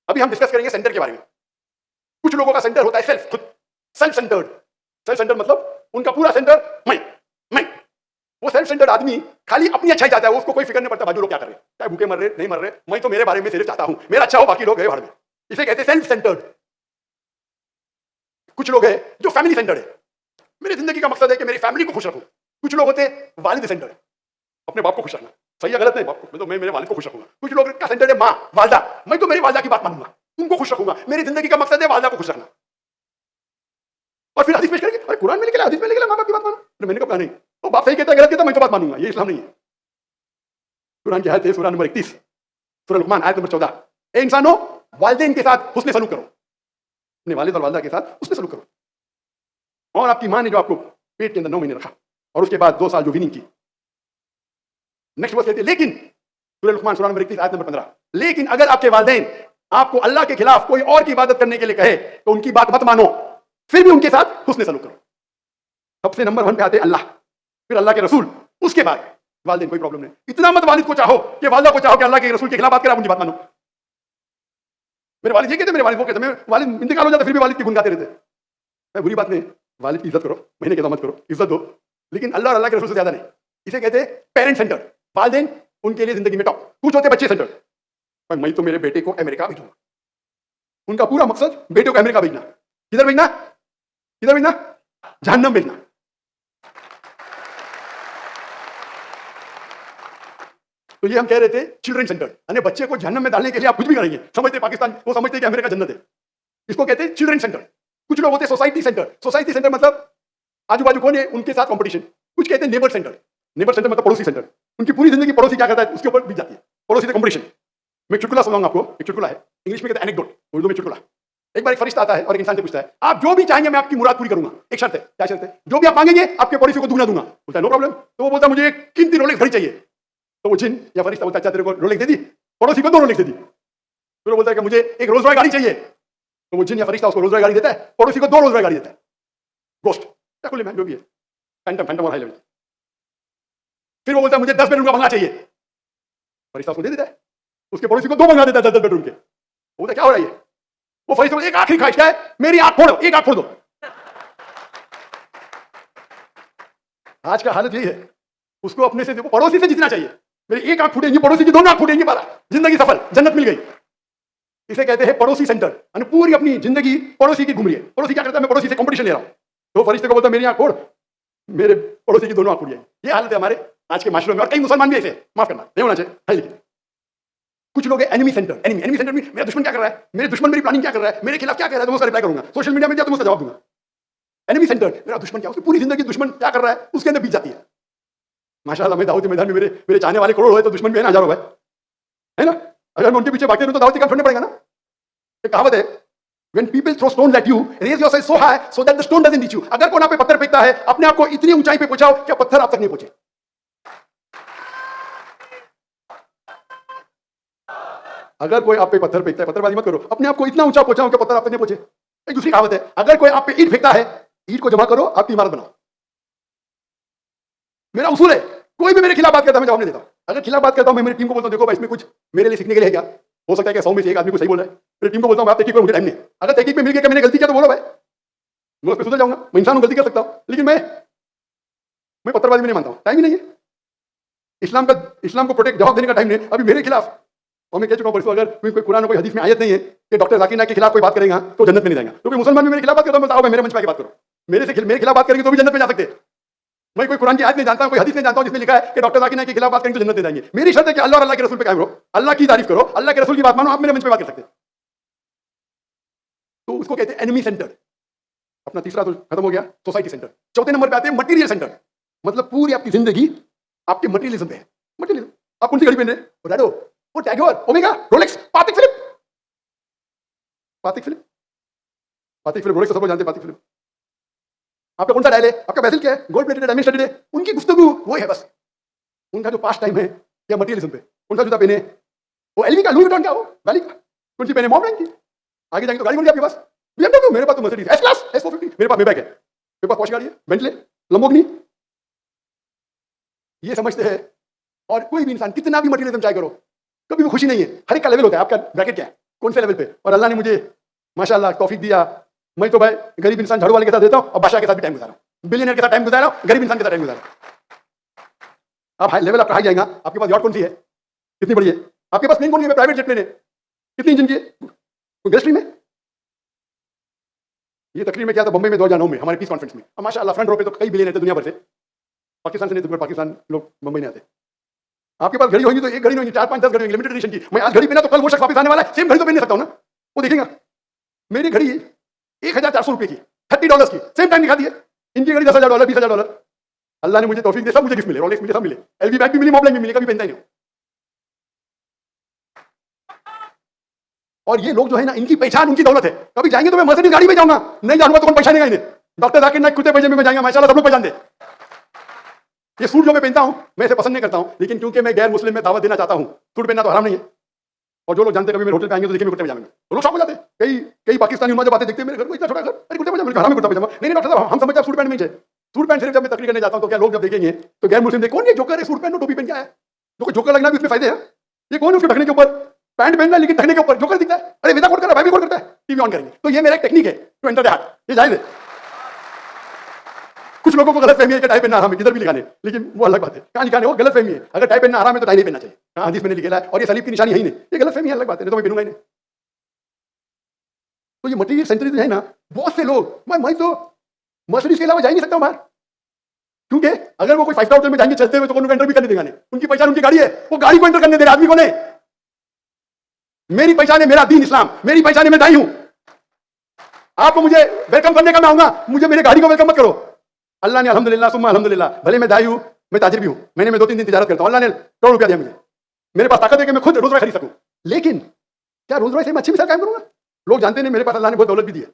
अभी हम डिस्कस करेंगे सेंटर के बारे में। कुछ लोगों का सेंटर होता है सेल्फ, खुद, सेल्फ सेंटर्ड। सेल्फ सेंटर्ड मतलब उनका पूरा सेंटर मैं। वो सेल्फ सेंटर्ड आदमी खाली अपनी अच्छाई चाहता है, उसको कोई फिक्र नहीं पड़ता बाजू लोग क्या कर रहे हैं, चाहे भूखे मर रहे नहीं मर रहे, मैं तो मेरे बारे में सिर्फ चाहता हूं मेरा अच्छा हो, बाकी लोग गए भाड़ में। इसे कहते हैं सेल्फ सेंटर्ड। कुछ लोग हैं जो फैमिली सेंटर्ड है, मेरी जिंदगी का मकसद है कि मेरी फैमिली को खुश रखूं। कुछ लोग होते हैं वालिद सेंटर्ड, अपने बाप को खुश रखना, सही है गलत नहीं, बाप को तो मैं मेरे वालिद को खुश रखूंगा। कुछ लोग का सेंटर्ड है माँ वालदा, मैं तो मेरी वालदा की बात मानूंगा, उनको खुश रखूंगा, मेरी जिंदगी का मकसद है वालदा को खुश रखना। और फिर हदीस पेश करेंगे, अरे कुरान में लिखा है हदीस में लिखा है माँ बाप की बात मानो, तो मैंने कहा नहीं, तो बाप सही कहता है गलत कहता है मैं तो बात मानूंगा, ये इस्लाम नहीं है। कुरान की आयत है सूरह नंबर 31, सूरह लुक़मान आयत नंबर 14, ए इंसानों वालिदैन के साथ हुस्न सलूक करो, अपने वालिद और वालदा के साथ हुस्न सलूक करो। और आपकी माँ ने जो आपको पेट के अंदर 9 महीने रखा और उसके बाद 2 साल जो विनिंग की। नेक्स्ट वर्स कहते हैं लेकिन, सूरह लुक़मान सूरह नंबर 31 आयत नंबर 15, लेकिन अगर आपके वालिदैन आपको अल्लाह के खिलाफ कोई और की इबादत करने के लिए कहे तो उनकी बात मत मानो, फिर भी उनके साथ हुस्न सलूक करो। सबसे नंबर 1 पे आते हैं अल्लाह, फिर अल्लाह के रसूल, उसके बाद वालिदैन। कोई प्रॉब्लम नहीं, इतना मत वालिद को चाहो कि वालदा को चाहो कि अल्लाह के रसूल के खिलाफ बात करे, आप उनकी बात मानो। मेरे वालिद ये कहते, मेरे वालिद वो कहते, मेरे वालिद इंतकाल हो जाता फिर भी वालिद की गुण गाते रहते। बुरी बात नहीं, वालिद की इज्जत करो, मैंने कहता मत करो, इज्जत दो, लेकिन अल्लाह और अल्लाह के रसूल से ज्यादा नहीं। इसे कहते हैं पेरेंट सेंटर। वालिदैन उनके लिए जिंदगी में टॉप। कुछ होते बच्चे सेंटर, मैं तो मेरे बेटे को अमेरिका भेजूंगा, उनका पूरा मकसद बेटे को अमेरिका भेजना। किधर भेजना? किधर भेजना? जहन्नम भेजना। तो ये हम कह रहे थे चिल्ड्रन सेंटर, यानी बच्चे को जहन्नम में डालने के लिए आप कुछ भी करेंगे। समझते पाकिस्तान, वो समझते कि अमेरिका जन्नत है, इसको कहते हैं चिल्ड्रन सेंटर। कुछ लोग होते हैं सोसाइटी सेंटर। सोसाइटी सेंटर मतलब आजू बाजू कौन है उनके साथ कंपटीशन। कुछ कहते हैं नेबर सेंटर। नेबर सेंटर मतलब पड़ोसी सेंटर, उनकी पूरी जिंदगी पड़ोसी क्या करता है उसके ऊपर बीत जाती है, पड़ोसी से कंपटीशन। मैं चुटकुला सुनाऊंगा आपको, एक चुटकुला है, इंग्लिश में कहते हैं एनेक्डोट, उर्दू में चुटकुला। एक बार एक फरिश्ता आता है और एक इंसान से पूछता है आप जो भी चाहेंगे मैं आपकी मुराद पूरी करूंगा, एक शर्त है। क्या शर्त है? जो भी आप मांगेंगे आपके पड़ोसी को दुगना दूंगा। बोलता है नो प्रॉब्लम। तो वो बोलता है मुझे एक कीमती रोलेक्स घड़ी चाहिए। तो वो जिन या फरिश्ता बोलता है अच्छा तेरे को रोलेक्स दे दी, पड़ोसी को 2 रोलेक्स दे दी। फिर वो बोलता है कि मुझे एक रोल्स रॉयस गाड़ी चाहिए। तो वो जिन या फरिश्ता उसको रोल्स रॉयस गाड़ी देता है, पड़ोसी को 2 रोल्स रॉयस गाड़ी देता है। गोस्ट क्या खुले में जो भी है, फैंटम और हाई लेवल। फिर वो बोलता है मुझे 10 बेडरूम का बंगला चाहिए, फरिश्ता उसको दे देता है, उसके पड़ोसी को 2 बंगला देता है 10 बेडरूम के। वो बोलता क्या हो रहा है ये? वो फरिश्ता एक आखिरी ख्वाहिश क्या है? मेरी आंख फोड़ो, एक आंख फोड़ दो। आज का हालत यही है, उसको अपने से देखो, पड़ोसी से जीतना चाहिए। मेरी एक आंख फूटेंगी, पड़ोसी की 2 आंख फूटेंगी, बारा जिंदगी सफल, जन्नत मिल गई। इसे कहते हैं पड़ोसी सेंटर, यानी पूरी अपनी जिंदगी पड़ोसी की घूम रही है। पड़ोसी क्या करता है? मैं पड़ोसी से कंपटीशन ले रहा हूं। तो फरिश्ते को बोलता मेरी आंख फोड़, मेरे पड़ोसी की 2 आंख फूट जाएगी। ये हालत है हमारे आज के माशरे में, और कई मुसलमान भी ऐसे, माफ करना नहीं होना चाहिए है। लेकिन कुछ लोग एनिमी सेंटर। एनिमी सेंटर में मेरा दुश्मन क्या कर रहा है, मेरे दुश्मन मेरी प्लानिंग क्या कर रहा है, मेरे खिलाफ क्या कह रहा है, तो मैं उसका रिप्लाई करूंगा। सोशल मीडिया में जाकर मैं उसका जवाब दूंगा। एनिमी सेंटर, मेरा दुश्मन क्या, उसकी पूरी जिंदगी दुश्मन क्या कर रहा है उसके अंदर बीत जाती है। माशाल्लाह मैं दाऊद के मैदान में मेरे चाहने वाले करोड़ हुए तो दुश्मन भी है ना हजारों, है ना। अगर मैं उनके पीछे भागते रहूं तो दाऊद का छोड़ना पड़ेगा ना। एक कहावत है, when people throw stones at you raise yourself so high so that the stone doesn't reach you। अगर कोई आप पे पत्थर फेंकता है अपने आप को इतनी ऊंचाई पे पहुंचाओ कि पत्थर आप तक नहीं पहुंचे। अगर कोई आप पे पत्थर फेंकता है, पत्थरबाजी मत करो, अपने आप को इतना ऊंचा पहुंचाओ कि पत्थर आप तक नहीं पहुंचे। एक दूसरी कहावत है, अगर कोई आप पे ईंट फेंकता है, ईंट को जमा करो आपकी इमारत बनाओ। मेरा उसूल है, कोई भी मेरे खिलाफ बात करता है मैं जवाब नहीं देता। अगर खिलाफ बात करता हूं मैं मेरी टीम को बोलता हूं देखो भाई इसमें कुछ मेरे लिए सीखने के लिए है क्या। हो सकता है कि 100 में से एक आदमी को सही बोल रहा है, मेरी टीम को बोलता हूं आप तहकीक करो, मुझे टाइम नहीं। अगर तहकीक में मिल गया कि मैंने गलती किया तो बोलो भाई, मैं उस पर सुधर जाऊंगा। मैं इंसान हूं, गलती कर सकता हूं, लेकिन मैं पत्थरबाजी में नहीं मानता हूं, टाइम ही नहीं है। इस्लाम को प्रोटेक्ट जवाब देने का टाइम नहीं। अभी मेरे खिलाफ, और मैं कह चुका हूं परसों, अगर कोई कुरान कोई हदीस में आयत नहीं है कि डॉक्टर जाकिर नाइक के खिलाफ कोई बात करेगा तो जन्नत में नहीं जाएगा, क्योंकि मुसलमान भी मेरे खिलाफ बात करता हूं, मैं मेरे मंच पे बात करो, मेरे खिलाफ बात करेंगे तो भी जन्नत में जा सकते हैं। मैं कोई कुरान की आयत नहीं जानता हूं, कोई हदीस नहीं जानता हूं जिसमें लिखा है कि डॉक्टर जाकिर नाइक के खिलाफ बात करेंगे तो जन्नत में जाएंगे। मेरी शर्त है कि अल्लाह और अल्लाह के रसूल पे कायम रहो, अल्लाह की तारीफ करो, अल्लाह के रसूल की बात मानो, आप मेरे मंच पे बात कर सकते हैं। तो उसको कहते हैं एनिमी सेंटर। अपना तीसरा तो खत्म हो गया, सोसाइटी सेंटर। चौथे नंबर पे आते हैं मटीरियल सेंटर, मतलब पूरी आपकी जिंदगी आपके मटीरियलिज्म पे है। मटीरियलिज्म, आप कौन सी घड़ी पहन रहे हैं? रैडो, वो TAG Heuer, Omega, Rolex, Patek Philippe Rolex तो सब जानते हैं। पातिक फिलिप आपका कौन सा डायल है, आपका बेसिल क्या है, गोल्ड प्लेटेड, डायमंड स्टडीड है। उनकी गुफ्तगू वो है बस, उनका जो पास्ट टाइम है या मटीरियलिज्म पे। कौन सा जूता पहने, वो एलवी का, लुई विटॉन का, वो वैली का, कौन सी पहने, मॉडर्न की। आगे जाएंगे तो गाड़ी मिल गई आपके पास, BMW, मेरे पास तो मर्सिडीज एस क्लास S450, मेरे पास मेबैक है, मेरे पास पॉश गाड़ी है, बेंटले, लंबोर्गिनी। ये समझते हैं। और कोई भी इंसान कितना भी मटीरियलिज्म चाहे करो, कभी भी खुशी नहीं है। हर एक का लेवल होता है। आपका ब्रैकेट क्या है? कौन से लेवल पे। और अल्लाह ने मुझे माशाल्लाह तौफीक दिया, मैं तो भाई गरीब इंसान झाड़ू वाले के साथ रहता हूँ और बादशाह के साथ भी टाइम गुजारा, बिलियनर के साथ टाइम गुजारा, गरीब इंसान के साथ टाइम गुजारा। आप हाई लेवल आपका हाई जाएगा, आपके पास यॉट कौन सी है, कितनी बड़ी है, आपके पास प्लेन कौन सी है, प्राइवेट जेट प्लेन है, कितनी इंजन की है, इंडस्ट्री में। ये तकरीर में क्या था बम्बई में 2009 में हमारे पीस कॉन्फ्रेंस में, माशाल्लाह फ्रंट रो पे तो कई बिलियनर थे दुनिया भर से, पाकिस्तान से नहीं तो पाकिस्तान लोग मुंबई नहीं आते। आपके पास घड़ी होगी तो एक घड़ी नहीं, 4 5 10 घड़ी होंगी लिमिटेड एडिशन की। मैं आज घड़ी पहना तो कल वो शख्स वापस आने वाला है, सेम घड़ी तो पहन नहीं सकता हूं ना, वो देखेगा। मेरी घड़ी 1400 रुपए की, $30 की, सेम टाइम दिखा दिए। इनकी घड़ी $10,000 $20,000। अल्लाह ने मुझे तौफीक दी, सब मुझे गिफ्ट मिले, रोलेक्स मिले, सब मिले, एलवी बैग भी मिली, मॉबलैंक भी मिली, कभी पहनता ही नहीं। और ये लोग जो है ना, इनकी पहचान उनकी दौलत है। कभी जाएंगे तो मैं मर्सिडीज गाड़ी में जाऊंगा, नहीं जाऊंगा तो कौन पहचानेगा इन्हें। डॉक्टर जाकिर नाइक कुत्ते पैजामे में जाएंगे, माशाल्लाह सब लोग पहचान दे। ये सूट जो मैं पहनता हूं, मैं इसे पसंद नहीं करता हूं, लेकिन क्योंकि मैं गैर मुस्लिम में दावत देना चाहता हूं, सूट पहनना तो हराम नहीं है। और जो लोग जानते कभी मेरे होटल पे आएंगे तो देखिए कुर्ते पजामे में, तो लोग शॉक हो जाते हैं। कई पाकिस्तानी जब आते देखते हैं मेरे घर को, इतना छोटा घर, अरे कुर्ते पजामे, हराम है कुर्ता पजामा। नहीं डॉक्टर साहब, हम समझते हैं सूट पैंट में ही है। सूट पैंट सिर्फ जब मैं तकरीर करने जाता हूं तो क्या लोग जब देखेंगे तो गैर मुस्लिम देख, कौन ये जोकर है, सूट पैंट टोपी पहन के आया है, जो जोकर लगना भी उसमें फायदे है। ये कौन है उसके ढकने के ऊपर पैंट पहनना है, लेकिन ढकने के ऊपर जोकर दिखता है। अरे वेदा कोट कर रहा है, भाई भी कोट करता है, टीवी ऑन करेंगे। तो ये मेरा एक टेक्निक है टू एंटर द हार्ट, ये जायज है। कुछ लोगों को गलत फहमी है कि टाई पहनना हराम है, इधर भी लिखा है, लेकिन वो अलग बात है। कहां लिखा है वो गलत फहमी है। अगर टाई पहनना हराम है तो टाई नहीं पहनना चाहिए, हां हदीस में लिखा है, और ये सलीब की निशानी है ही नहीं, ये गलत फहमी है, अलग बात है, तो मैं पहनूंगा ही नहीं। तो ये मटीरियल सेंचुरी है ना, बहुत से लोग, मैं तो मर्सिडीज के अलावा जा ही नहीं सकता हूं बाहर, क्योंकि अगर वो कोई 5 स्टार होटल में जाएंगे चलते हुए तो उनको एंटर भी करने देगा नहीं। उनकी पहचान उनकी गाड़ी है, वो गाड़ी को एंटर करने दे रहे, आदमी को नहीं। मेरी पहचान है मेरा दीन इस्लाम, मेरी पहचान है मैं दाई हूं। आपको मुझे वेलकम करने का मैं आऊंगा, मुझे मेरी गाड़ी को वेलकम मत करो। अल्लाह ने अल्हम्दुलिल्लाह सुम्मा अल्हम्दुलिल्लाह, भले मैं दाई हूं, मैं ताजिर भी हूं, महीने में 2-3 दिन तिजारत करता हूं, अल्लाह ने करोड़ रुपया दिया मुझे, मेरे पास ताकत है कि मैं खुद रोज रॉयस खरीद सकूं। लेकिन क्या रोज रॉयस से मैं अच्छी मिसाल कायम करूंगा? लोग जानते नहीं मेरे पास अल्लाह ने बहुत दौलत भी दी है।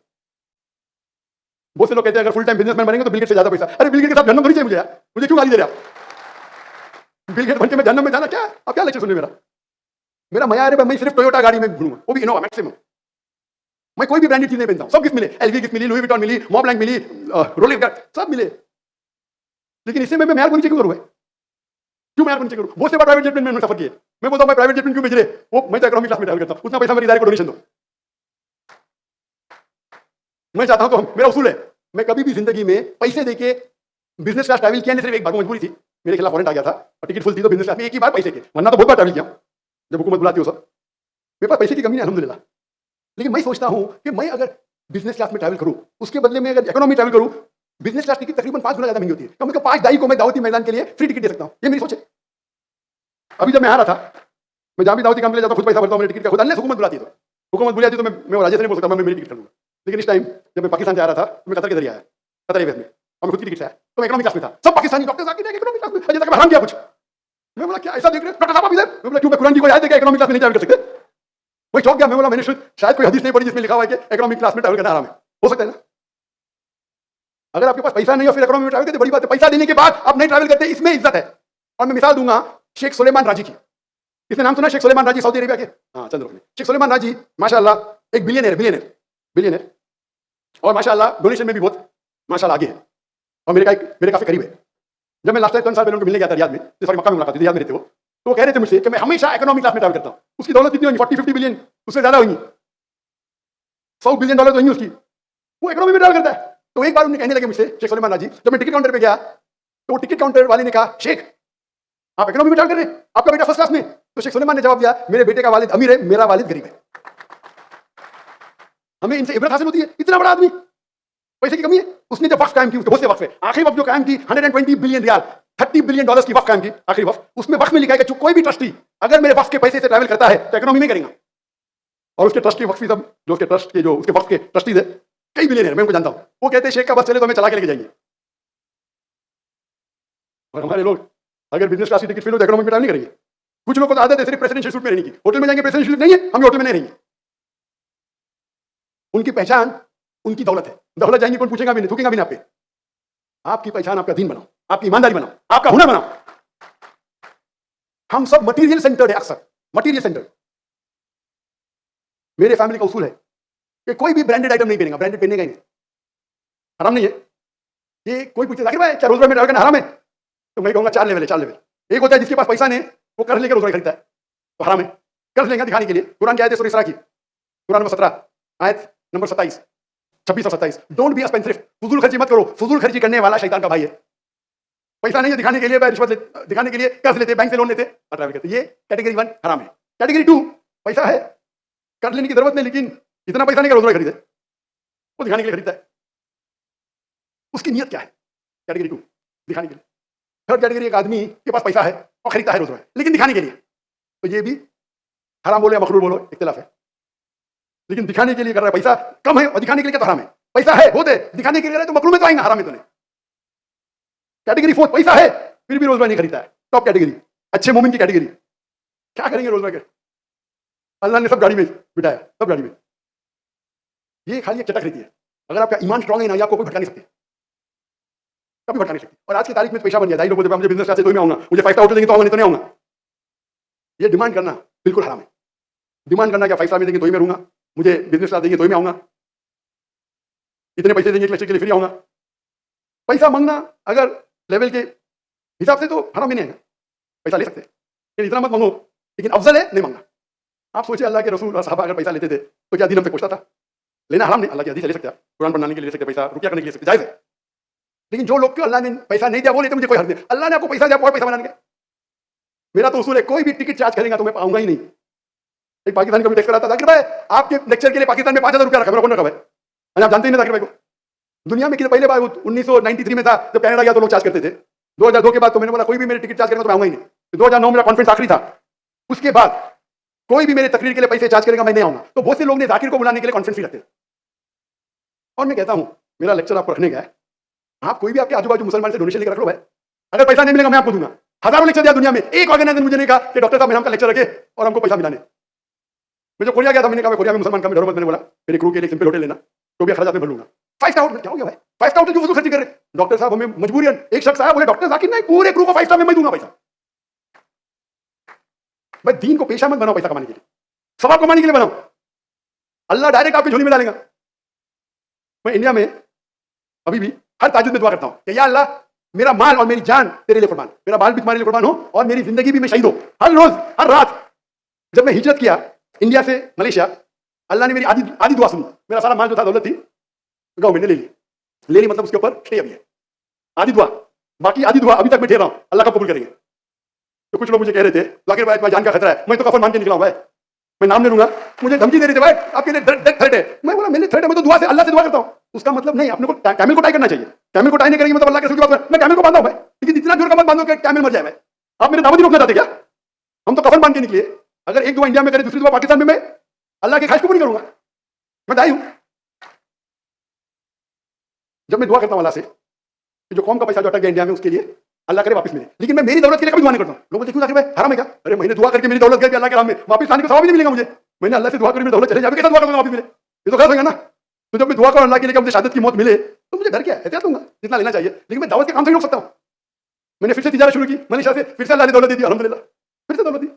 बहुत से लोग कहते हैं अगर फुल टाइम बिजनेसमैन बनेंगे तो बिल गेट्स से ज्यादा पैसा। अरे बिल गेट्स के साथ जन्नत थोड़ी चाहिए मुझे यार, मुझे क्यों गाली दे रहे आप? बिल गेट्स बन के मैं जन्नत में जाना क्या? आप क्या लेक्चर सुनिए मेरा मयार है, मैं सिर्फ टोयोटा गाड़ी में घूमूंगा, वो भी इनोवा मैक्सिमम। मैं कोई भी ब्रांडेड चीज नहीं पहनता हूं, सब गिफ्ट मिले, एलवी गिफ्ट मिली, लुई विटॉन मिली, मॉबलैंक मिली, रोलेक्स सब मिले, लेकिन इससे मैं मयार को नीचे क्यों करूं? क्यों मयार को नीचे करूं? बहुत से बार प्राइवेट जेट में मैंने सफर किया, मैं बोलता हूं मैं प्राइवेट जेट में क्यों भेज रहे वो, मैं तो इकोनॉमी क्लास में ट्रैवल करता हूं, उतना पैसा मेरे इदारे को डोनेशन दो। मैं चाहता हूं, तो मेरा उसूल है, मैं कभी भी जिंदगी में पैसे देके बिजनेस क्लास ट्रैवल किया नहीं, सिर्फ एक बार मजबूरी थी, मेरे खिलाफ वारंट आ गया था और टिकट फुल थी तो बिजनेस क्लास में एक ही बार पैसे के, वरना तो बहुत बार ट्रैवल किया जब हुकूमत बुलाती हो सब। मेरे पास पैसे की कमी नहीं अल्हम्दुलिल्लाह, लेकिन मैं सोचता हूं कि मैं अगर बिजनेस क्लास में ट्रैवल करूं, उसके बदले में अगर इकोनॉमी ट्रैवल करूं, बिजनेस क्लास टिकट तकरीबन 5 गुना ज्यादा महंगी होती है। कम से कम 5 दाई को मैं दावती मैदान के लिए फ्री टिकट दे सकता हूं, ये मेरी सोच है। अभी जब मैं आ रहा था, मैं जहां भी दावती काम के लिए जाता हूं, खुद पैसा भरता हूं, मेरी टिकट का खुद, अल्लाह हुकूमत बुलाती है तो हुकूमत बुलाती तो मैं राजे से नहीं बोल सकता मैं मेरी टिकट करूंगा। लेकिन इस टाइम जब मैं पाकिस्तान से आ रहा था, मैं कतर के जरिए आया, कतर एयरवेज में, और मैं खुद की टिकट से आया, तो इकोनॉमी क्लास में था। सब पाकिस्तानी डॉक्टर आके इकोनॉमी क्लास में, अजय तक हराम किया कुछ। मैं बोला क्या ऐसा देख रहे डॉक्टर साहब आप इधर? मैं बोला क्यों, मैं कुरान की कोई आयत है क्या इकोनॉमी क्लास में नहीं ट्रैवल कर सकते? मैं चौंक गया, मैं बोला मैंने शायद कोई हदीस नहीं पढ़ी जिसमें लिखा हुआ है कि इकोनॉमी क्लास में ट्रैवल करना हराम है। हो सकता है ना? अगर आपके पास पैसा नहीं हो फिर इकोनॉमी में ट्रैवल करते, बड़ी बात है। पैसा देने के बाद आप नहीं ट्रैवल करते, इसमें इज्जत है। और मैं मिसाल दूंगा शेख सुलेमान राजी की, इसने नाम सुना शेख सुलेमान राजी, सऊदी अरेबिया के, हाँ चंद रुपए। शेख सुलेमान राजी माशाल्लाह एक बिलियनर और माशाल्लाह डोनेशन में भी बहुत माशाल्लाह आगे है, और मेरे काफी करीब है। जब मैं लास्ट टाइम 3 साल पहले उनको मिलने गया था रियाद में, सॉरी मक्का में मुलाकात थी, रियाद में रहते वो, तो वो कह रहे थे मुझसे कि मैं हमेशा इकोनॉमी क्लास में ट्रैवल करता हूं। उसकी दौलत कितनी होगी? 40-50 बिलियन, उससे ज्यादा होगी, $100 बिलियन तो होंगी उसकी, वो इकोनॉमी में ट्रैवल करता है। तो एक बार उन्हें कहने लगे मुझसे शेख सुलेमान राजी, जब मैं टिकट काउंटर पे गया तो टिकट काउंटर वाले ने कहा शेख आप इकोनॉमी में ट्रैवल कर रहे हैं, आपका बेटा फर्स्ट क्लास में? तो शेख सुलेमान ने जवाब दिया मेरे बेटे का वालिद अमीर है, मेरा वालिद गरीब है। हमें इनसे इबरत हासिल होती है। इतना बड़ा आदमी, पैसे की कमी है। उसने जब वक्फ कायम की, उसके बहुत से वक्फ है, आखिरी वक्फ जो कायम की 120 बिलियन रियाल, $30 बिलियन की वक्फ कायम की, आखिरी वक्फ। उसमें वक्फ में लिखा है कि कोई भी ट्रस्टी अगर मेरे वक्फ के पैसे से ट्रैवल करता है तो इकोनॉमी में करेगा। और उसके ट्रस्टी वक्फी सब जो उसके ट्रस्ट के जो उसके वक्फ के ट्रस्टीज है, कई बिलियनर, मैं उनको जानता हूं, वो कहते हैं शेख का बस चले तो हमें चला के लेके जाएंगे। और हमारे लोग अगर बिजनेस क्लास की टिकट फिल हो तो इकोनॉमी में ट्रैवल नहीं करेंगे। कुछ लोग को तो आदत है सिर्फ प्रेसिडेंशियल सूट में रहने की, होटल में जाएंगे प्रेसिडेंशियल नहीं है, हम होटल में नहीं रहेंगे। उनकी पहचान उनकी दौलत है, दौलत जाएंगी कौन पूछेगा भी नहीं, थूकेगा भी नहीं आप पे। आपकी पहचान आपका दीन बनाओ, आपकी ईमानदारी बनाओ, आपका हुनर बनाओ। हम सब मटेरियल सेंटर्ड है, अक्सर मटेरियल सेंटर्ड। मेरे फैमिली का उसूल है कि कोई भी ब्रांडेड आइटम नहीं पहनेगा, ब्रांडेड पहनेगा ही नहीं, हराम नहीं है। ये कोई पूछे जाकिर भाई क्या रोज में ट्रैवल करना हराम है? तो मैं कहूंगा 4 लेवल है, 4 लेवल। एक होता है जिसके पास पैसा नहीं, वो कर्ज लेकर रोज खरीदता है, तो हराम है। कर्ज लेगा दिखाने के लिए, कुरान की आयत है सूरह इसरा की, कुरान नंबर 17 आयत नंबर 27, 26 और 27, डोंट बी एक्सपेंसिव, फजूल खर्ची मत करो। फजूल खर्ची करने वाला शैतान का भाई है। पैसा नहीं है दिखाने के लिए, रिश्वत दिखाने के लिए कर्ज लेते, बैंक से लोन लेते, अट्रावे करते, ये कैटेगरी 1 हराम है। कैटेगरी 2, पैसा है, कर्ज लेने की जरूरत नहीं, लेकिन इतना पैसा नहीं कि रोज रोज खरीदे, वो दिखाने के लिए खरीदता है। उसकी नियत क्या है? कैटेगरी 2, दिखाने के लिए। थर्ड कैटेगरी, एक आदमी के पास पैसा है और खरीदता है रोज रोज, लेकिन दिखाने के लिए, तो ये भी हराम बोलो या मकरूह बोलो, इख्तिलाफ है। लेकिन दिखाने के लिए कर रहा है, पैसा कम है और दिखाने के लिए क्या तो हराम है। पैसा है बहुत है, दिखाने के लिए कर रहा है तो मकरूह में तो आएगा, हराम में तो नहीं। कैटेगरी 4, पैसा है फिर भी रोज नहीं खरीदता है, टॉप कैटेगरी, अच्छे मोमिन की कैटेगरी। क्या करेंगे रोज के? अल्लाह ने सब गाड़ी में बिठाया, सब गाड़ी में। ये खाली एक चटक रहती है। अगर आपका ईमान स्ट्रांग है ना, ये आपको कोई भटका नहीं सकती, कभी भटका नहीं सकती। और आज की तारीख में पेशा बन गया, ढाई लोग बोलते मुझे बिजनेस क्लास से तो मैं आऊंगा, मुझे 5 स्टार होटल देंगे तो आऊंगा, नहीं तो नहीं आऊंगा। ये डिमांड करना बिल्कुल हराम है। डिमांड करना क्या 5 स्टार में देंगे तो ही मैं रहूंगा, मुझे बिजनेस क्लास देंगे तो ही मैं आऊंगा, इतने पैसे देंगे एक लेक्चर के लिए फिर आऊंगा। पैसा मांगना अगर लेवल के हिसाब से तो हराम ही नहीं है, पैसा ले सकते हैं, लेकिन इतना मत मांगो। लेकिन अफजल है नहीं मांगना। आप सोचिए, अल्लाह के रसूल और सहाबा अगर पैसा लेते थे तो क्या दिन हमसे पूछता था? लेना हराम नहीं, अल्लाह की हदीस ले सकते हैं, कुरान पढ़ने के लिए ले सकते, पैसा रुपया करने के लिए ले सकते, जायज है। लेकिन जो लोग को अल्लाह ने पैसा नहीं दिया वो लेते, मुझे कोई हर्ज नहीं। अल्लाह ने आपको पैसा दिया, और पैसा बनाने का मेरा तो उसूल है, कोई भी टिकट चार्ज करेगा तो मैं पाऊंगा ही नहीं। एक पाकिस्तानी कभी टेक्स्ट कराता था, जाकिर भाई आपके लेक्चर के लिए पाकिस्तान में 5000 रुपया रखा, मेरा कौन रखा है? आप जानते ही नहीं जाकिर भाई को। दुनिया में कितने पहले बार 1993 में था जब कनाडा गया तो लोग चार्ज करते थे। 2002 के बाद तो मैंने बोला कोई भी मेरे टिकट चार्ज करेगा तो मैं आऊंगा ही नहीं। 2009 मेरा कॉन्फ्रेंस आखिरी था, उसके बाद कोई भी मेरे तकरीर के लिए पैसे चार्ज करेगा मैं नहीं आऊंगा। तो बहुत से लोग ने जाकिर को बुलाने के लिए कॉन्फ्रेंस भी रखते। और मैं कहता हूं मेरा लेक्चर आपको रखने का है, आप कोई भी आपके आजू बाजू मुसलमान से डोनेशन लेकर रख लो भाई। अगर पैसा नहीं मिलेगा मैं आपको दूंगा। हजारों लेक्चर दिया दुनिया में, एक ऑर्गेनाइजर मुझे नहीं कहा कि डॉक्टर साहब मेरे नाम का लेक्चर रखे और हमको पैसा मिलाने। मैं जो कोरिया गया था, मैंने कहा कोरिया में मुसलमान का मैंने बोला मेरे क्रू के लिए सिंपल होटल लेना, तो भी खर्चा मैं भर लूंगा। 5 स्टार होटल क्या हो गया भाई? 5 स्टार होटल जो खर्च कर रहे डॉक्टर साहब, हमें मजबूरियन एक शख्स आया बोले डॉक्टर जाकिर नहीं पूरे क्रू को 5 स्टार में मैं दूंगा पैसा। भाई दीन को पेशा मत बनाओ पैसा कमाने के लिए, सवाब कमाने के लिए बनाओ। अल्लाह डायरेक्ट आपकी झोली में डालेगा। मैं इंडिया में अभी भी हर ताजुद में दुआ करता हूं कि या अल्लाह मेरा माल और मेरी जान तेरे लिए कुर्बान, मेरा माल भी तुम्हारे लिए कुर्बान हो और मेरी जिंदगी भी मैं शहीद हो। हर रोज हर रात जब मैं हिजरत किया इंडिया से मलेशिया, अल्लाह ने मेरी आधी दुआ सुनी। मेरा सारा माल जो था दौलत थी गाँव मैंने ले ली मतलब उसके ऊपर स्टे अभी है, आधी दुआ, बाकी आधी दुआ अभी तक मैं ठहरा हूं, अल्लाह का कबूल करेंगे। तो कुछ लोग मुझे कह रहे थे जाकिर भाई तुम्हारी जान का खतरा है, मैं तो कफन मान के निकला हूं भाई, मैं नाम ले लूंगा। मुझे धमकी दे रहे थे भाई आपके लिए थ्रेट है। मैं बोला मेरे थ्रेट है, मैं तो दुआ से अल्लाह से दुआ करता हूं। उसका मतलब नहीं अपने को कैमल को टाई करना चाहिए, कैमल को टाई नहीं करेंगे मतलब अल्लाह के रसूल की बात। मैं कैमल को बांधा हूं भाई, लेकिन इतना जोर का मत बांधो कि कैमल मर जाए भाई। आप मेरे दावत ही रोकना चाहते क्या? हम तो कफन बांध के निकले। अगर एक दुआ इंडिया में करे दूसरी दुआ पाकिस्तान में, मैं अल्लाह की ख्वाहिश को पूरी करूंगा। मैं दाई हूं। जब मैं दुआ करता हूं अल्लाह से कि जो कौम का पैसा जो अटक गया इंडिया में उसके लिए अल्लाह करे वापस मिले, लेकिन मैं मेरी दौलत के लिए कभी दुआ नहीं करता हूं। लोग बोलते क्यों जाकिर भाई हराम है क्या? अरे मैंने दुआ करके मेरी दौलत गई अल्लाह के राह में, वापस लाने का सवाब ही नहीं मिलेगा मुझे। मैंने अल्लाह से दुआ करी मेरी दौलत चले जाए, कैसा दुआ करूंगा वापस मिले? ये तो गलत होगा ना। तो जब मैं दुआ करूं अल्लाह के लिए कि मुझे शहादत की मौत मिले तो मुझे डर क्या है? एहतियात दूंगा जितना लेना चाहिए, लेकिन मैं दावत के काम से नहीं रोक सकता हूं। मैंने फिर से तिजारत शुरू की मलेशिया से, फिर से अल्लाह ने दौलत दी थी अल्हम्दुलिल्लाह, फिर से दौलत दी।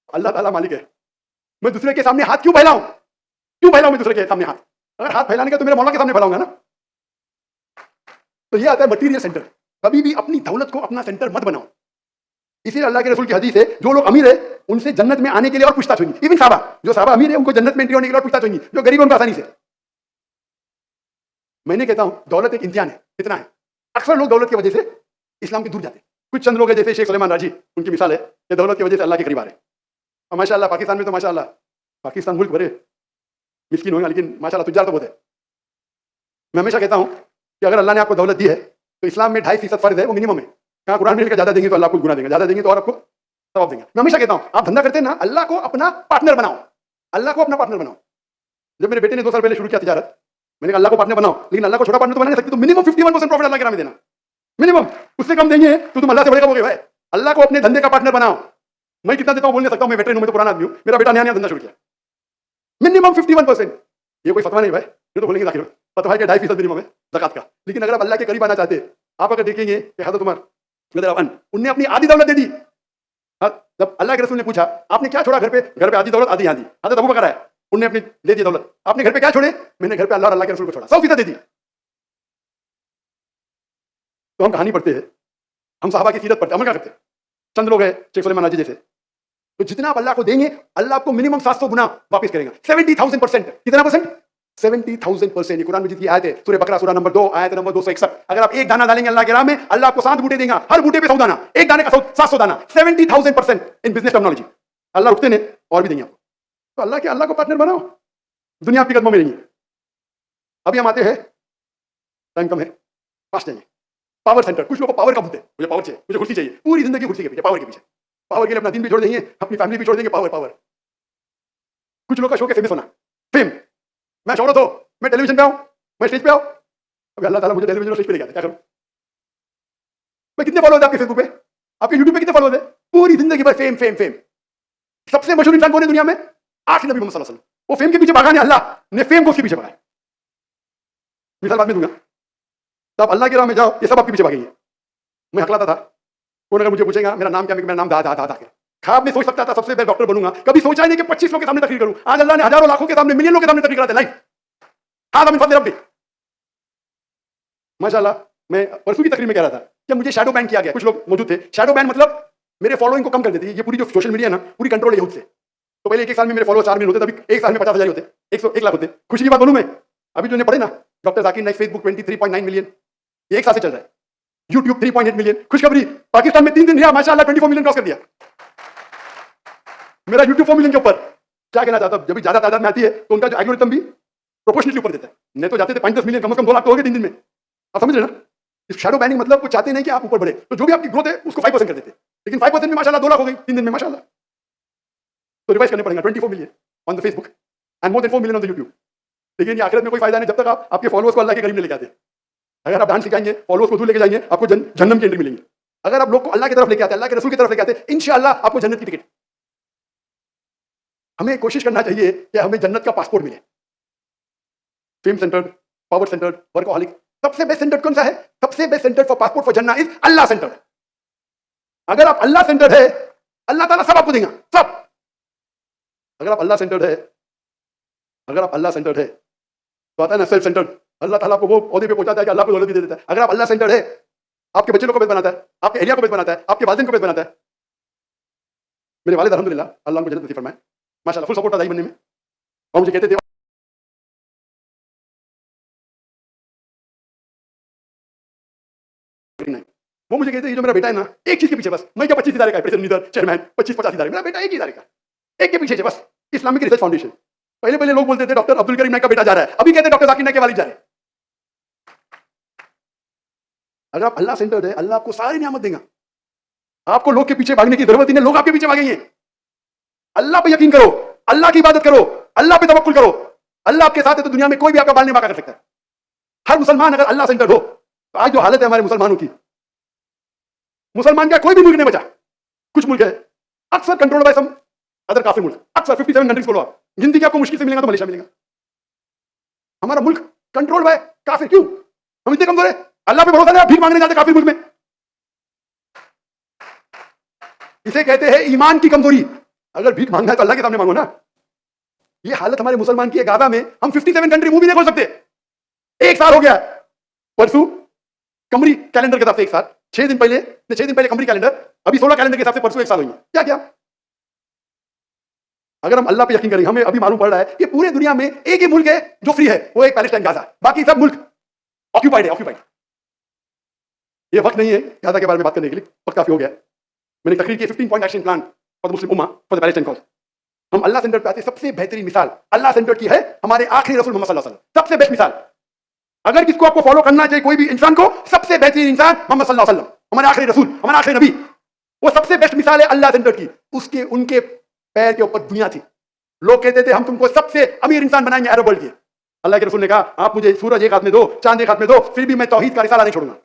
अल्लाह ताला मालिक है। मैं दूसरे के सामने हाथ क्यों फैलाऊं? क्यों फैलाऊं मैं दूसरे के सामने हाथ? अगर हाथ फैलाने का तो मेरे मौला के सामने फैलाऊंगा ना। तो ये आता है मटीरियल सेंटर। कभी भी अपनी दौलत को अपना सेंटर मत बनाओ। इसीलिए अल्लाह के रसूल की हदीस है जो लोग अमीर है उनसे जन्नत में आने के लिए और पूछताछ होगी। इवन साहबा, जो साहबा अमीर है उनको जन्नत में एंट्री होने के लिए और पूछताछ होगी, जो गरीब है उनको आसानी से। मैंने कहता हूं दौलत एक इम्तिहान है, कितना है। अक्सर लोग दौलत की वजह से इस्लाम के दूर जाते हैं। कुछ चंद लोग हैं जैसे शेख सुलेमान राजी, उनकी मिसाल है कि दौलत की वजह से अल्लाह के करीब आ रहे हैं। और माशाअल्लाह पाकिस्तान में तो माशाअल्लाह, पाकिस्तान मुल्क भरे मिस्किन होगा लेकिन माशाअल्लाह तुजार तो बहुत है। मैं हमेशा कहता हूं कि अगर अल्लाह ने आपको दौलत दी है तो इस्लाम में 2.5% फर्ज है, वो मिनिमम है। कहाँ कुरान में ज्यादा देंगे तो अल्लाह को गुना देंगे, ज्यादा देंगे तो और आपको सवाब देंगे। मैं हमेशा कहता हूं आप धंधा करते हैं ना, अल्लाह को अपना पार्टनर बनाओ, अल्लाह को अपना पार्टनर बनाओ। जब मेरे बेटे ने 2 साल पहले शुरू किया तिजारत, मैंने कहा अल्लाह को पार्टनर बनाओ, लेकिन अल्लाह को छोटा पार्टनर तो बना नहीं सकते, तो मिनिमम 51% प्रॉफिट अल्लाह के नाम में देना, मिनिमम। उससे कम देंगे तो तुम अल्लाह से बड़े कहोगे भाई। अल्लाह को अपने धंधे का पार्टनर बनाओ। मैं कितना देता हूं बोल नहीं सकता हूं, मैं वेटरन हूं, मैं तो पुराना आदमी हूं, मेरा बेटा नया नया धंधा शुरू किया, मिनिमम 51%। ये कोई फतवा नहीं भाई, ये तो बोलेंगे जाकिर फतवा के 2.5% मिनिमम है ज़कात का। लेकिन अगर आप अल्लाह के करीब आना चाहते हैं, आप अगर देखेंगे कि हज़रत उमर उनने अपनी आधी दौलत दे दी। जब अल्लाह के रसूल ने पूछा आपने क्या छोड़ा घर पे आधी दौलत आधी आधी, हज़रत अबू बकर आया, उन्होंने अपनी दे दी दौलत, आपने घर पे क्या छोड़े? मैंने घर पे अल्लाह और अल्लाह के रसूल को छोड़ा, 100% दे दी। तो हम कहानी पढ़ते हैं, हम सहाबा की सीरत पढ़ते हैं, हम क्या करते हैं? चंद लोग हैं शेख सुलेमान राजी जैसे, तो जितना आप अल्लाह को देंगे, अल्लाह आपको मिनिमम 700 गुना वापस करेगा। 70,000%। कितना परसेंट? 70,000%। ये कुरान मजीद की आयत है, सूरह बकरा सूरह नंबर 2 आयत नंबर 261। अगर आप एक दाना डालेंगे अल्लाह के राह में, अल्लाह आपको 7 बूटे देगा, हर बूटे पे 100 दाना, एक दाने का 700 दाना, 70,000% इन बिजनेस टर्मिनोलॉजी। अल्लाह रुकते नहीं और भी देंगे आपको। तो अल्लाह को पार्टनर बनाओ, दुनिया आपके कदमों में नहीं है। अभी हम आते हैं, टाइम कम है, फास्ट जाइए। पावर सेंटर, कुछ लोगों को पावर का भूत है, मुझे पावर चाहिए, मुझे कुर्सी चाहिए, पूरी जिंदगी कुर्सी के पीछे, पावर के पीछे। पावर के लिए अपना दिन भी छोड़ देंगे, अपनी फैमिली भी छोड़ देंगे, पावर पावर। कुछ लोग का शौक है फेमस होना, फेम। मैं शोहरत हो, मैं टेलीविजन पे आऊं, मैं स्टेज पे आऊं। अभी अल्लाह ताला मुझे टेलीविजन और स्टेज पे लेके आता है, क्या करूं? मैं कितने फॉलोअर्स आपके फेसबुक पे, आपके यूट्यूब पे कितने फॉलोअर्स है? पूरी जिंदगी भर फेम फेम फेम। सबसे मशहूर इंसान कौन है दुनिया में? आखिरी नबी मोहम्मद सल्लल्लाहु अलैहि वसल्लम। वो फेम के पीछे भागा नहीं, अल्लाह ने फेम को उसके पीछे भगाया। मिसाल बाद में दूंगा। तब अल्लाह के राह में जाओ, ये सब आपके पीछे भागेंगे। मैं हकलाता था, कौन अगर मुझे पूछेगा मेरा नाम क्या है, मेरा नाम दा दा दा दा के ख्वाब में सोच सकता था सबसे पहले डॉक्टर बनूंगा। कभी सोचा नहीं कि 25 लोगों के सामने तकरीर करूं। आज अल्लाह ने हजारों लाखों के सामने, मिलियनों के सामने तकरीर कराते लाइव। हां मिन फज़ल रब्बी। माशाल्लाह। मैं परसों की तकरीर में कह रहा था कि मुझे शैडो बैन किया गया, कुछ लोग मौजूद थे। शैडो बैन मतलब मेरे फॉलोइंग को कम कर देती है। ये पूरी जो सोशल मीडिया है ना, पूरी कंट्रोल है यूथ से। तो पहले एक साल में मेरे फॉलोअर्स 4 मिलियन होते, तभी एक साल में 50,000 होते, 1 लाख होते। खुशी की बात बोलूं मैं, अभी जो ने पढ़े ना, doctor Zakir Naik Facebook 23.9 million, ये एक साल से चल रहा है। YouTube 3.8 million. खुशखबरी, पाकिस्तान में 3 दिन रहा, माशाल्लाह 24 मिलियन क्रॉस कर दिया। मेरा यूट्यूब 4 मिलियन के ऊपर। क्या कहना चाहता हूं, जब भी ज्यादा तादाद में आती है तो उनका जो एल्गोरिथम भी प्रोपोर्शनली ऊपर देता है। नहीं तो जाते थे 5-10 मिलियन, कम से कम 2 लाख तो हो गए 3 दिन में। आप समझ रहे ना? इस शैडो बैनिंग मतलब वो चाहते नहीं कि आप ऊपर बढ़े, तो जो भी आपकी ग्रोथ है उसको 5% कर देते। लेकिन 5% में माशाल्लाह 2 लाख हो गई 3 दिन में, माशाल्लाह। तो रिवाइज करने पड़ेगा 24 million on the Facebook and more than 4 million on the YouTube. लेकिन ये आखिरत में कोई फायदा नहीं जब तक आप आपके फॉलोअर्स को अल्लाह के करीब नहीं लेके आते। अगर आप डांस सिखाएंगे, फॉलोअर्स को दूर लेके जाएंगे, आपको जन्नत की एंट्री मिलेंगी। अगर आप लोग को अल्लाह की तरफ लेके आते हैं, अल्लाह के रसूल की तरफ लेके आते हैं, इंशाअल्लाह आपको जन्नत की टिकट। हमें कोशिश करना चाहिए कि हमें जन्नत का पासपोर्ट मिले। Fame centred, power centred, workaholic. सबसे बेस्ट सेंटर कौन सा है? सबसे best centre for passport for जन्नत इज अल्लाह सेंटर। अगर आप अल्लाह सेंटर है, अल्लाह ताला सब आपको देगा, सब। अगर आप अल्लाह सेंटर्ड है, अगर आप अल्लाह सेंटर्ड है, तो आता है ना सेल्फ सेंटर्ड, अल्लाह ताला को वो ओहदे पे पहुंचाता है कि अल्लाह को दौलत भी दे देता है। अगर आप अल्लाह सेंटर्ड है, आपके बच्चे लोग को बेस्ट बनाता है, आपके एरिया को बेस्ट बनाता है, आपके वालिदैन को बेस्ट बनाता है। मेरे वालिद अल्हम्दुलिल्लाह, अल्लाह उनको जन्नत नसीब फरमाए, माशाल्लाह, फुल सपोर्ट था दाई बनने में। और मुझे कहते थे वो मुझे कहते हैं, ये जो मेरा बेटा है ना, एक चीज के पीछे बस, मैं क्या 25 इदारे का प्रेसिडेंट, चेयरमैन, 25-50 इदारे, मेरा बेटा एक ही इदारे का, एक के पीछे बस, इस्लामिक रिसर्च फाउंडेशन। पहले लोग बोलते थे डॉक्टर अब्दुल करीम नाइक का बेटा जा रहा है, अभी कहते हैं डॉक्टर जाकिर नाइक के वालिद जा रहे हैं। अगर आप अल्लाह सेंटर्ड है, अल्लाह आपको सारी नियामत देगा। आपको लोग के पीछे भागने की जरूरत ही नहीं, लोग आपके पीछे भागेंगे। अल्लाह पे यकीन करो, अल्लाह की इबादत करो, अल्लाह पे तवक्कुल करो। अल्लाह आपके साथ है तो दुनिया में कोई भी आपका बाल नहीं बांका कर सकता है। हर मुसलमान अगर अल्लाह सेंटर्ड हो, तो आज जो हालत है हमारे मुसलमानों की, मुसलमान का कोई भी मुल्क नहीं बचा। कुछ मुल्क है अक्सर कंट्रोल बाय सम अदर काफिर मुल्क, अक्सर 57 कंट्रीज को लो आप, गिनती की आपको मुश्किल से मिलेगा तो मलेशिया मिलेगा। हमारा मुल्क कंट्रोल बाय काफिर। क्यों? हम इतने कमजोर है, अल्लाह पे भरोसा नहीं, भीख मांगने जाते काफिर मुल्क में। इसे कहते हैं ईमान की कमजोरी। अगर भीख मांगना है तो अल्लाह के सामने मांगो ना। ये हालत हमारे मुसलमान की है। गाजा में हम 57 कंट्री मूवी नहीं खोल सकते। 1 साल हो गया परसों कमरी कैलेंडर के हिसाब से 1 साल, 6 दिन पहले कमरी कैलेंडर, अभी 16 कैलेंडर के हिसाब से परसों 1 साल हुई है। क्या अगर हम अल्लाह पे यकीन करें, हमें अभी मालूम पड़ रहा है कि पूरे दुनिया में एक ही मुल्क है जो फ्री है, वो एक पैलेस्टाइन गाजा, बाकी सब मुल्क ऑक्यूपाइड है। ऑक्यूपाइड। ये वक्त नहीं है गाजा के बारे में बात करने के लिए, वक्त काफी हो गया। मैंने तकरीर की 15 point action plan for the Muslim Umma for the Palestine cause. हम अल्लाह सेंटर पे आते, सबसे बेहतरीन मिसाल अल्लाह सेंटर की है हमारे आखिरी रसूल मोहम्मद सल्लल्लाहु अलैहि वसल्लम। सबसे बेस्ट मिसाल, अगर किसको आपको फॉलो करना चाहिए कोई भी इंसान को, सबसे बेहतरीन इंसान मोहम्मद सल्लल्लाहु अलैहि वसल्लम, हमारे आखिरी रसूल, हमारा आखिरी नबी। वो सबसे बेस्ट मिसाल है अल्लाह सेंटर की। उसके उनके पैर के ऊपर दुनिया थी। लोग कहते थे हम तुमको सबसे अमीर इंसान बनाएंगे अरब वर्ल्ड के। अल्लाह के रसूल ने कहा आप मुझे सूरज एक हाथ में दो, चांद एक हाथ में दो, फिर भी मैं तौहीद का रिसाला नहीं छोड़ूंगा।